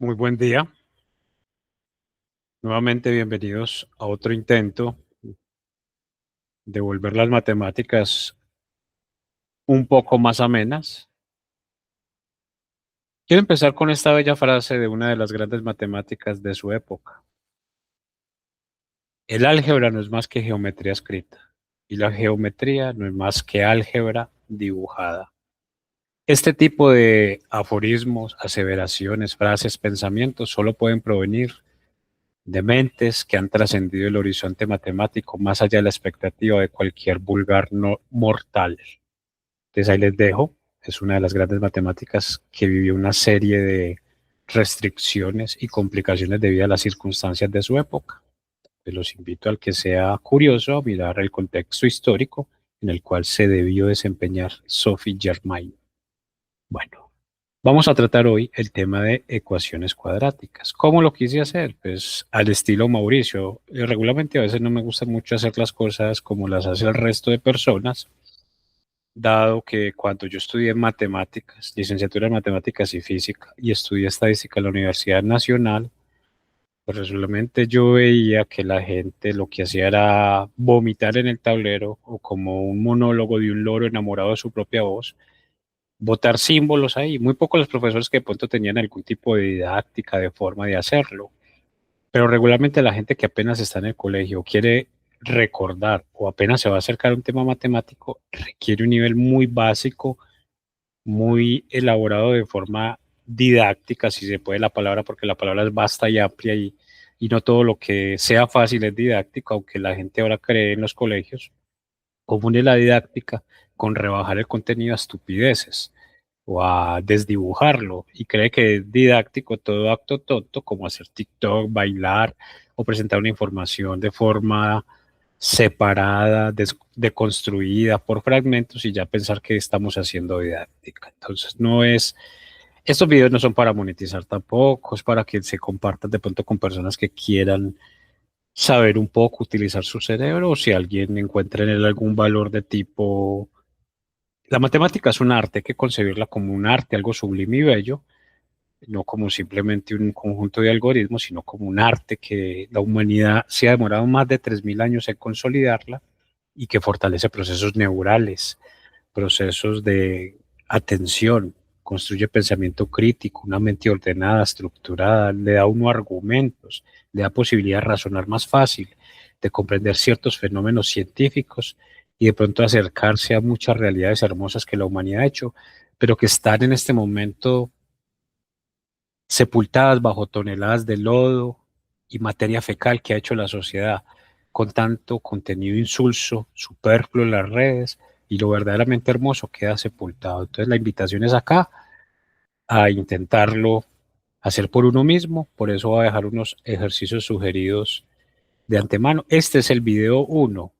Muy buen día. Nuevamente bienvenidos a otro intento de volver las matemáticas un poco más amenas. Quiero empezar con esta bella frase de una de las grandes matemáticas de su época. El álgebra no es más que geometría escrita y la geometría no es más que álgebra dibujada. Este tipo de aforismos, aseveraciones, frases, pensamientos solo pueden provenir de mentes que han trascendido el horizonte matemático más allá de la expectativa de cualquier vulgar no mortal. Entonces ahí les dejo. Es una de las grandes matemáticas que vivió una serie de restricciones y complicaciones debido a las circunstancias de su época. Pues los invito al que sea curioso a mirar el contexto histórico en el cual se debió desempeñar Sophie Germain. Bueno, vamos a tratar hoy el tema de ecuaciones cuadráticas. ¿Cómo lo quise hacer? Pues al estilo Mauricio. Regularmente a veces no me gusta mucho hacer las cosas como las hace el resto de personas, dado que cuando yo estudié matemáticas, licenciatura en matemáticas y física, y estudié estadística en la Universidad Nacional, pues regularmente yo veía que la gente lo que hacía era vomitar en el tablero o como un monólogo de un loro enamorado de su propia voz, botar símbolos ahí. Muy pocos los profesores que de pronto tenían algún tipo de didáctica, de forma de hacerlo. Pero regularmente la gente que apenas está en el colegio quiere recordar o apenas se va a acercar a un tema matemático, requiere un nivel muy básico, muy elaborado de forma didáctica, si se puede la palabra, porque la palabra es vasta y amplia y no todo lo que sea fácil es didáctico, aunque la gente ahora cree en los colegios, confunde la didáctica con rebajar el contenido a estupideces o a desdibujarlo y cree que es didáctico todo acto tonto como hacer TikTok, bailar o presentar una información de forma separada, deconstruida por fragmentos y ya pensar que estamos haciendo didáctica. Entonces no es, estos videos no son para monetizar tampoco, es para que se compartan de pronto con personas que quieran saber un poco, utilizar su cerebro o si alguien encuentra en él algún valor de tipo. La matemática es un arte, hay que concebirla como un arte, algo sublime y bello, no como simplemente un conjunto de algoritmos, sino como un arte que la humanidad se ha demorado más de 3.000 años en consolidarla y que fortalece procesos neurales, procesos de atención, construye pensamiento crítico, una mente ordenada, estructurada, le da a uno argumentos, le da posibilidad de razonar más fácil, de comprender ciertos fenómenos científicos y de pronto acercarse a muchas realidades hermosas que la humanidad ha hecho, pero que están en este momento sepultadas bajo toneladas de lodo y materia fecal que ha hecho la sociedad, con tanto contenido insulso, superfluo en las redes, y lo verdaderamente hermoso queda sepultado. Entonces la invitación es acá a intentarlo hacer por uno mismo, por eso voy a dejar unos ejercicios sugeridos de antemano. Este es el video uno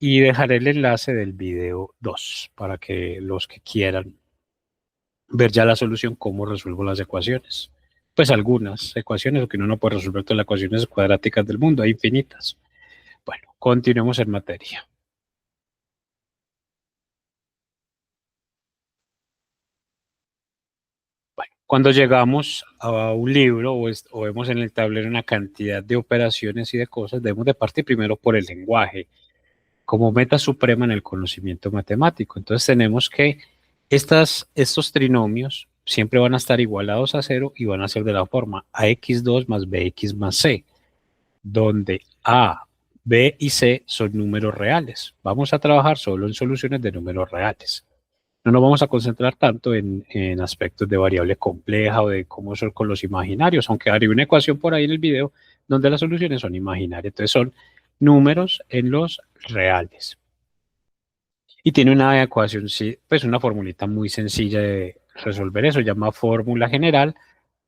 y dejaré el enlace del video 2 para que los que quieran ver ya la solución, cómo resuelvo las ecuaciones. Pues algunas ecuaciones, porque uno no puede resolver todas las ecuaciones cuadráticas del mundo, hay infinitas. Bueno, continuemos en materia. Bueno, cuando llegamos a un libro o vemos en el tablero una cantidad de operaciones y de cosas, debemos de partir primero por el lenguaje, como meta suprema en el conocimiento matemático. Entonces tenemos que estos trinomios siempre van a estar igualados a cero y van a ser de la forma ax2 más bx más c, donde A, B y C son números reales. Vamos a trabajar solo en soluciones de números reales. No nos vamos a concentrar tanto en aspectos de variable compleja o de cómo son con los imaginarios, aunque hay una ecuación por ahí en el video donde las soluciones son imaginarias. Entonces son números en los reales. Y tiene una ecuación, sí, pues una formulita muy sencilla de resolver eso, llama fórmula general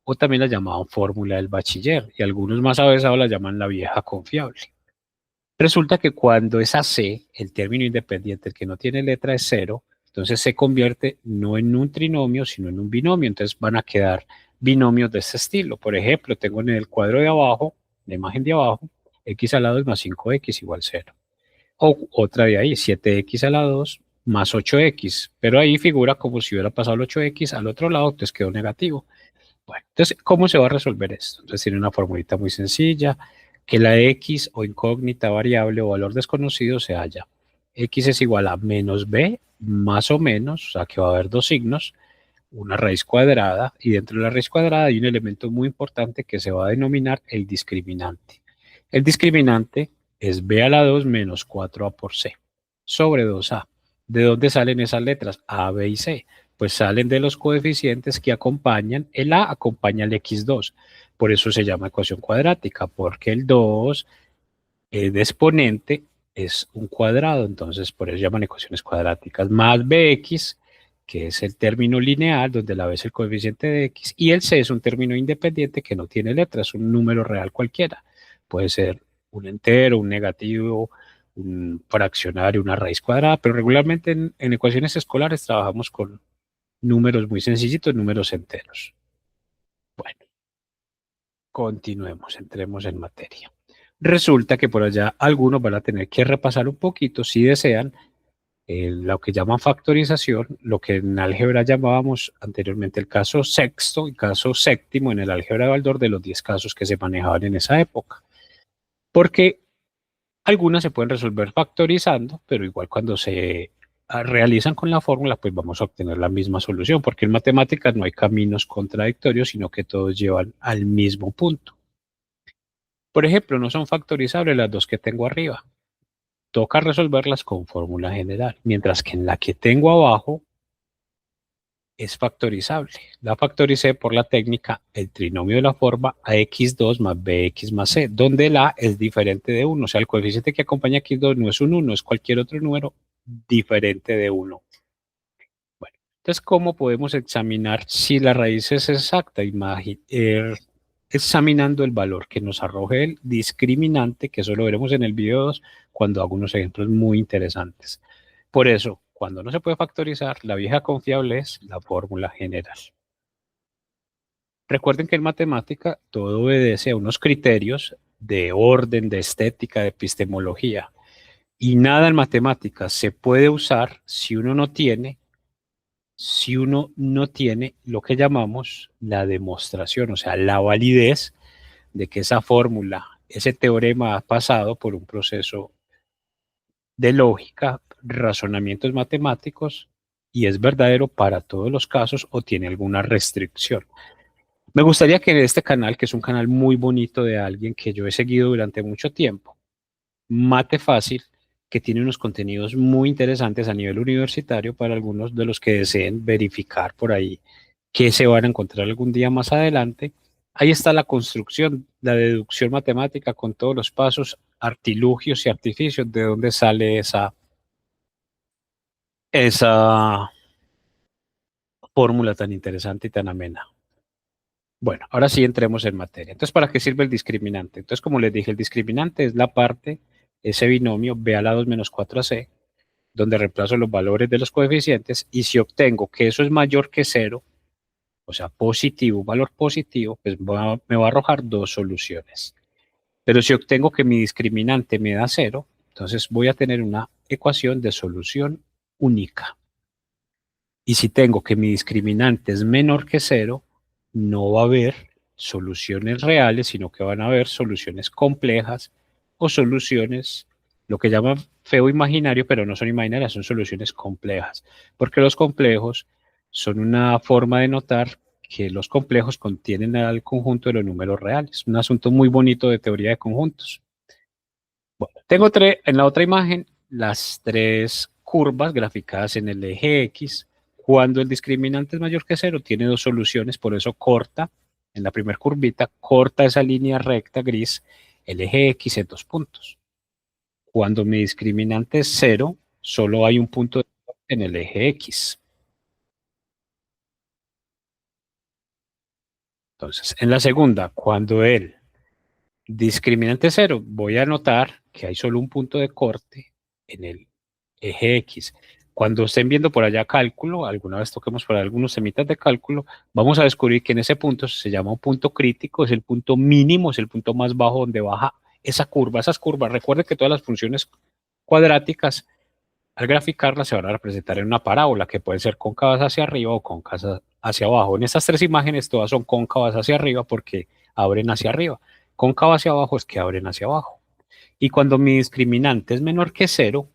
o también la llamaban fórmula del bachiller y algunos más avesados la llaman la vieja confiable. Resulta que cuando es AC, el término independiente, el que no tiene letra es cero, entonces se convierte no en un trinomio, sino en un binomio. Entonces van a quedar binomios de este estilo. Por ejemplo, tengo en el cuadro de abajo, la imagen de abajo, x a la 2 más 5x igual cero. O otra de ahí, 7x a la 2 más 8x. Pero ahí figura como si hubiera pasado el 8x al otro lado, entonces quedó negativo. Bueno, entonces, ¿cómo se va a resolver esto? Entonces, tiene una formulita muy sencilla, que la x o incógnita variable o valor desconocido se halla. X es igual a menos b, más o menos, o sea que va a haber dos signos, una raíz cuadrada, y dentro de la raíz cuadrada hay un elemento muy importante que se va a denominar el discriminante. El discriminante es b a la 2 menos 4a por c, sobre 2a. ¿De dónde salen esas letras? A, B y C. Pues salen de los coeficientes que acompañan, el A acompaña al x2. Por eso se llama ecuación cuadrática, porque el 2, de exponente, es un cuadrado, entonces por eso llaman ecuaciones cuadráticas, más bx, que es el término lineal, donde la b es el coeficiente de x, y el c es un término independiente que no tiene letras, un número real cualquiera. Puede ser un entero, un negativo, un fraccionario, una raíz cuadrada, pero regularmente en ecuaciones escolares trabajamos con números muy sencillitos, números enteros. Bueno, continuemos, entremos en materia. Resulta que por allá algunos van a tener que repasar un poquito, si desean, lo que llaman factorización, lo que en álgebra llamábamos anteriormente el caso sexto y caso séptimo en el álgebra de Baldor, de los 10 casos que se manejaban en esa época. Porque algunas se pueden resolver factorizando, pero igual cuando se realizan con la fórmula, pues vamos a obtener la misma solución, porque en matemáticas no hay caminos contradictorios, sino que todos llevan al mismo punto. Por ejemplo, no son factorizables las dos que tengo arriba. Toca resolverlas con fórmula general, mientras que en la que tengo abajo es factorizable. La factoricé por la técnica el trinomio de la forma ax2 más bx más c, donde el a es diferente de 1. O sea, el coeficiente que acompaña a x2 no es un 1, es cualquier otro número diferente de 1. Bueno, entonces, ¿cómo podemos examinar si la raíz es exacta? Examinando el valor que nos arroje el discriminante, que eso lo veremos en el video 2, cuando hago unos ejemplos muy interesantes. Por eso, cuando no se puede factorizar, la vieja confiable es la fórmula general. Recuerden que en matemática todo obedece a unos criterios de orden, de estética, de epistemología. Y nada en matemáticas se puede usar si uno no tiene lo que llamamos la demostración, o sea, la validez de que esa fórmula, ese teorema ha pasado por un proceso de lógica, razonamientos matemáticos y es verdadero para todos los casos o tiene alguna restricción. Me gustaría que en este canal, que es un canal muy bonito de alguien que yo he seguido durante mucho tiempo, Mate Fácil, que tiene unos contenidos muy interesantes a nivel universitario para algunos de los que deseen verificar por ahí que se van a encontrar algún día más adelante. Ahí está la construcción, la deducción matemática con todos los pasos, artilugios y artificios de dónde sale esa fórmula tan interesante y tan amena. Bueno, ahora sí entremos en materia. Entonces, ¿para qué sirve el discriminante? Entonces, como les dije, el discriminante es la parte, ese binomio b a la 2 menos 4ac, donde reemplazo los valores de los coeficientes y si obtengo que eso es mayor que 0, o sea, positivo, un valor positivo, pues me va a arrojar dos soluciones. Pero si obtengo que mi discriminante me da 0, entonces voy a tener una ecuación de solución única. Y si tengo que mi discriminante es menor que 0, no va a haber soluciones reales, sino que van a haber soluciones complejas o soluciones, lo que llaman feo imaginario, pero no son imaginarias, son soluciones complejas, porque los complejos son una forma de notar que los complejos contienen al conjunto de los números reales. Un asunto muy bonito de teoría de conjuntos. Bueno, tengo en la otra imagen las tres curvas graficadas en el eje X. Cuando el discriminante es mayor que 0, tiene dos soluciones, por eso corta, en la primera curvita, corta esa línea recta gris, el eje X en dos puntos. Cuando mi discriminante es 0, solo hay un punto en el eje X. Entonces, en la segunda, cuando el discriminante es 0, voy a notar que hay solo un punto de corte en el eje X. Cuando estén viendo por allá cálculo, alguna vez toquemos por algunos temitas de cálculo, vamos a descubrir que en ese punto se llama un punto crítico, es el punto mínimo, es el punto más bajo donde baja esa curva, esas curvas. Recuerden que todas las funciones cuadráticas, al graficarlas, se van a representar en una parábola que puede ser cóncavas hacia arriba o cóncavas hacia abajo. En estas tres imágenes todas son cóncavas hacia arriba porque abren hacia arriba. Cóncava hacia abajo es que abren hacia abajo. Y cuando mi discriminante es menor que cero,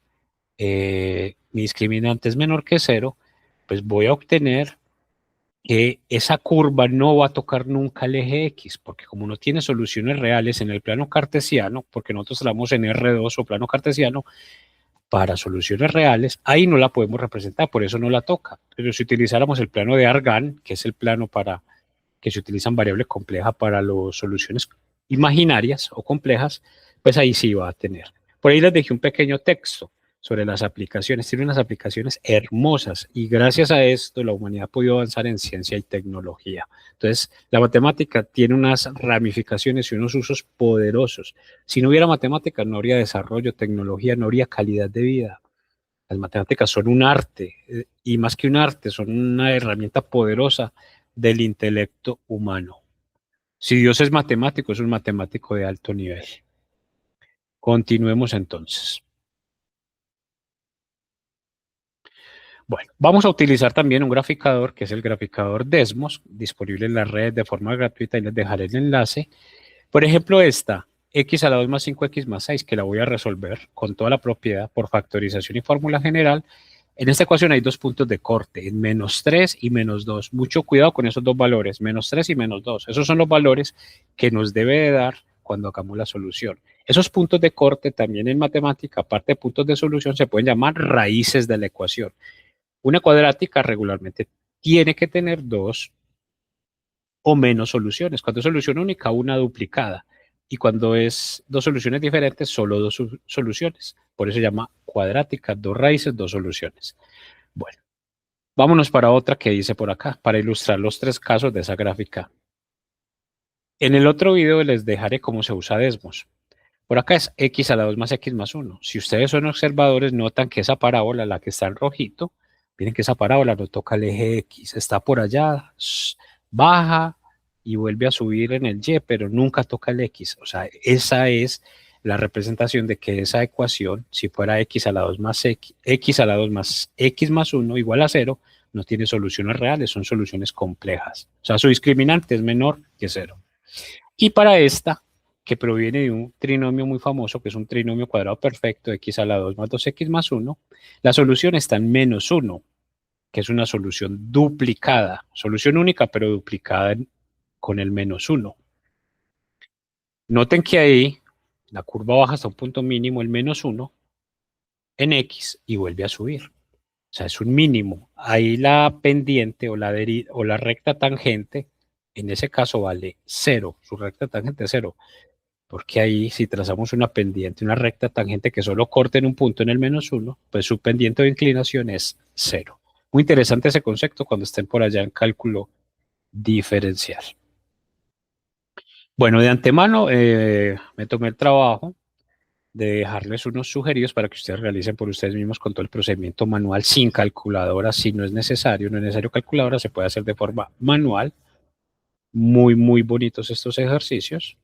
pues voy a obtener que esa curva no va a tocar nunca el eje X, porque como no tiene soluciones reales en el plano cartesiano, porque nosotros hablamos en R2 o plano cartesiano, para soluciones reales, ahí no la podemos representar, por eso no la toca. Pero si utilizáramos el plano de Argand, que es el plano para que se utilizan variable compleja para las soluciones imaginarias o complejas, pues ahí sí va a tener. Por ahí les dejé un pequeño texto sobre las aplicaciones. Tiene unas aplicaciones hermosas y gracias a esto la humanidad ha podido avanzar en ciencia y tecnología. Entonces, la matemática tiene unas ramificaciones y unos usos poderosos. Si no hubiera matemáticas, no habría desarrollo, tecnología, no habría calidad de vida. Las matemáticas son un arte y más que un arte, son una herramienta poderosa del intelecto humano. Si Dios es matemático, es un matemático de alto nivel. Continuemos entonces. Bueno, vamos a utilizar también un graficador que es el graficador Desmos, disponible en la red de forma gratuita y les dejaré el enlace. Por ejemplo, esta, x a la 2 más 5x más 6, que la voy a resolver con toda la propiedad por factorización y fórmula general. En esta ecuación hay dos puntos de corte, en menos 3 y menos 2. Mucho cuidado con esos dos valores, menos 3 y menos 2. Esos son los valores que nos debe de dar cuando hagamos la solución. Esos puntos de corte también en matemática, aparte de puntos de solución, se pueden llamar raíces de la ecuación. Una cuadrática regularmente tiene que tener dos o menos soluciones. Cuando es solución única, una duplicada. Y cuando es dos soluciones diferentes, solo dos soluciones. Por eso se llama cuadrática, dos raíces, dos soluciones. Bueno, vámonos para otra que dice por acá, para ilustrar los tres casos de esa gráfica. En el otro video les dejaré cómo se usa Desmos. Por acá es x a la 2 más x más 1. Si ustedes son observadores, notan que esa parábola, la que está en rojito, miren que esa parábola no toca el eje X, está por allá, baja y vuelve a subir en el Y, pero nunca toca el X. O sea, esa es la representación de que esa ecuación, si fuera x a la 2 más x a la 2 más x más 1 igual a 0, no tiene soluciones reales, son soluciones complejas. O sea, su discriminante es menor que 0. Y para esta, que proviene de un trinomio muy famoso, que es un trinomio cuadrado perfecto, x a la 2 más 2x más 1, la solución está en menos 1, que es una solución duplicada, solución única, pero duplicada con el menos 1. Noten que ahí la curva baja hasta un punto mínimo, el menos 1, en x, y vuelve a subir. O sea, es un mínimo. Ahí la pendiente o la recta tangente, en ese caso vale 0, su recta tangente es 0. Porque ahí si trazamos una pendiente, una recta tangente que solo corte en un punto en el menos 1, pues su pendiente de inclinación es 0. Muy interesante ese concepto cuando estén por allá en cálculo diferencial. Bueno, de antemano me tomé el trabajo de dejarles unos sugeridos para que ustedes realicen por ustedes mismos con todo el procedimiento manual sin calculadora, si no es necesario calculadora, se puede hacer de forma manual. Muy, muy bonitos estos ejercicios.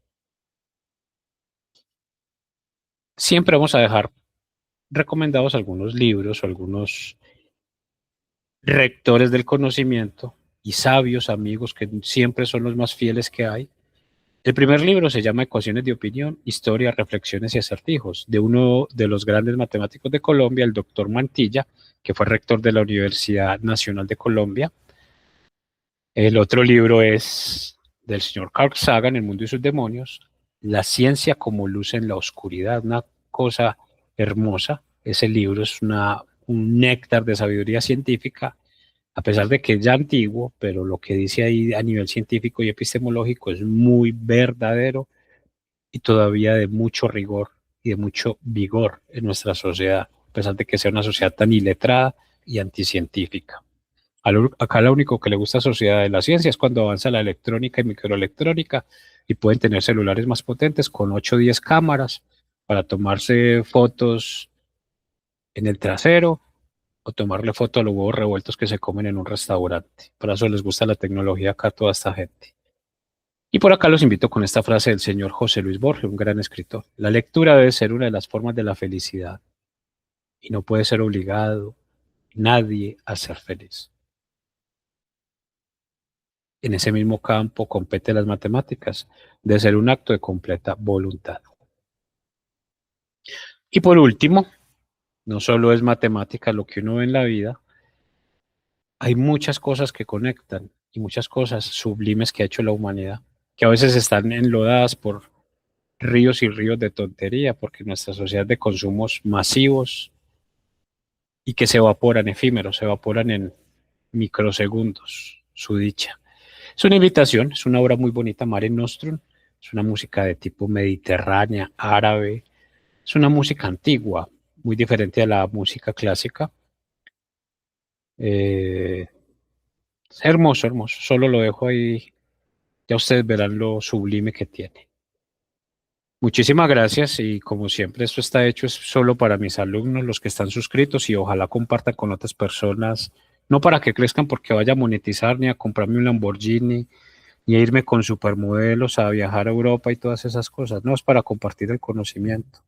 Siempre vamos a dejar recomendados algunos libros o algunos rectores del conocimiento y sabios amigos que siempre son los más fieles que hay. El primer libro se llama Ecuaciones de opinión, historia, reflexiones y acertijos, de uno de los grandes matemáticos de Colombia, el doctor Mantilla, que fue rector de la Universidad Nacional de Colombia. El otro libro es del señor Carl Sagan, El mundo y sus demonios, La ciencia como luz en la oscuridad, una cosa hermosa. Ese libro es un néctar de sabiduría científica, a pesar de que es ya antiguo, pero lo que dice ahí a nivel científico y epistemológico es muy verdadero y todavía de mucho rigor y de mucho vigor en nuestra sociedad, a pesar de que sea una sociedad tan iletrada y anticientífica. Acá lo único que le gusta a la sociedad de la ciencia es cuando avanza la electrónica y microelectrónica y pueden tener celulares más potentes con 8 o 10 cámaras para tomarse fotos en el trasero o tomarle foto a los huevos revueltos que se comen en un restaurante. Por eso les gusta la tecnología acá a toda esta gente. Y por acá los invito con esta frase del señor José Luis Borges, un gran escritor. La lectura debe ser una de las formas de la felicidad y no puede ser obligado nadie a ser feliz. en ese mismo campo compete las matemáticas, de ser un acto de completa voluntad. Y por último, no solo es matemática lo que uno ve en la vida, hay muchas cosas que conectan y muchas cosas sublimes que ha hecho la humanidad, que a veces están enlodadas por ríos y ríos de tontería, porque nuestra sociedad de consumos masivos y que se evaporan efímeros, se evaporan en microsegundos, su dicha. Es una invitación, es una obra muy bonita, Mare Nostrum, es una música de tipo mediterránea, árabe, es una música antigua, muy diferente a la música clásica. Es hermoso, hermoso, solo lo dejo ahí, ya ustedes verán lo sublime que tiene. Muchísimas gracias y como siempre esto está hecho es solo para mis alumnos, los que están suscritos y ojalá compartan con otras personas, no para que crezcan porque vaya a monetizar ni a comprarme un Lamborghini ni a irme con supermodelos a viajar a Europa y todas esas cosas, no es para compartir el conocimiento.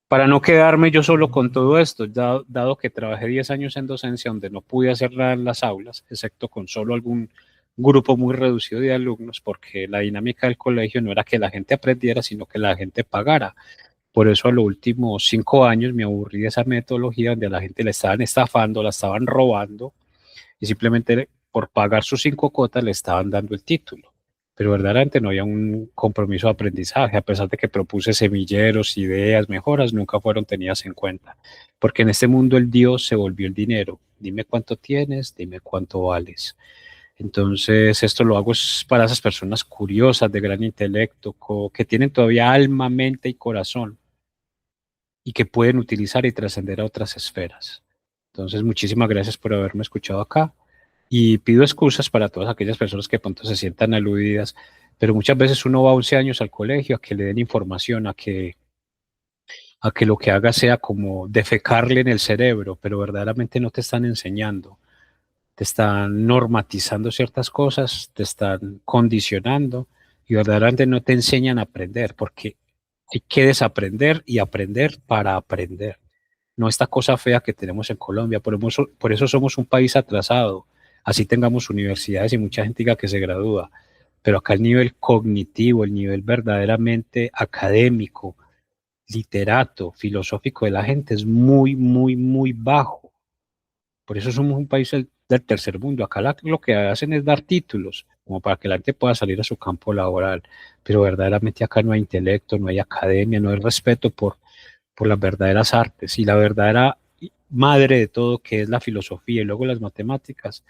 Para no quedarme yo solo con todo esto, dado que trabajé 10 años en docencia donde no pude hacer nada en las aulas, excepto con solo algún grupo muy reducido de alumnos, porque la dinámica del colegio no era que la gente aprendiera, sino que la gente pagara. Por eso a los últimos 5 años me aburrí de esa metodología donde a la gente le estaban estafando, la estaban robando y simplemente por pagar sus 5 cuotas le estaban dando el título. Pero verdaderamente no había un compromiso de aprendizaje, a pesar de que propuse semilleros, ideas, mejoras, nunca fueron tenidas en cuenta. Porque en este mundo el Dios se volvió el dinero. Dime cuánto tienes, dime cuánto vales. Entonces, esto lo hago es para esas personas curiosas, de gran intelecto, que tienen todavía alma, mente y corazón y que pueden utilizar y trascender a otras esferas. Entonces, muchísimas gracias por haberme escuchado acá y pido excusas para todas aquellas personas que de pronto se sientan aludidas, pero muchas veces uno va 11 años al colegio a que le den información, a que lo que haga sea como defecarle en el cerebro, pero verdaderamente no te están enseñando, te están normatizando ciertas cosas, te están condicionando y verdaderamente no te enseñan a aprender, porque hay que desaprender y aprender para aprender. No esta cosa fea que tenemos en Colombia, por eso somos un país atrasado, así tengamos universidades y mucha gente diga que se gradúa, pero acá el nivel cognitivo, el nivel verdaderamente académico, literato, filosófico de la gente es muy, muy, muy bajo. Por eso somos un país del tercer mundo. Acá lo que hacen es dar títulos, como para que la gente pueda salir a su campo laboral, pero verdaderamente acá no hay intelecto, no hay academia, no hay respeto por las verdaderas artes y la verdadera madre de todo, que es la filosofía y luego las matemáticas,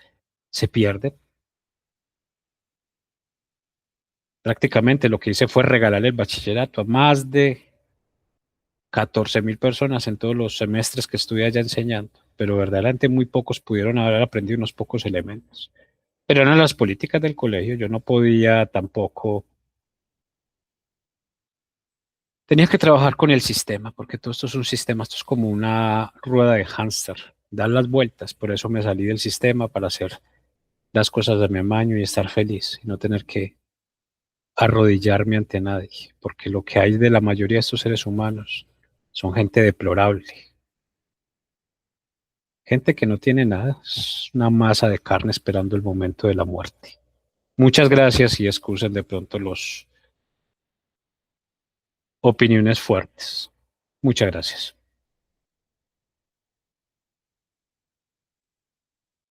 se pierde. Prácticamente lo que hice fue regalar el bachillerato a más de 14.000 personas en todos los semestres que estuve allá enseñando, pero verdaderamente muy pocos pudieron haber aprendido unos pocos elementos. Pero eran las políticas del colegio, yo no podía tampoco, tenía que trabajar con el sistema, porque todo esto es un sistema, esto es como una rueda de hámster, dar las vueltas, por eso me salí del sistema para hacer las cosas de mi amaño y estar feliz y no tener que arrodillarme ante nadie, porque lo que hay de la mayoría de estos seres humanos son gente deplorable, gente que no tiene nada, es una masa de carne esperando el momento de la muerte. Muchas gracias y excusen de pronto las opiniones fuertes. Muchas gracias.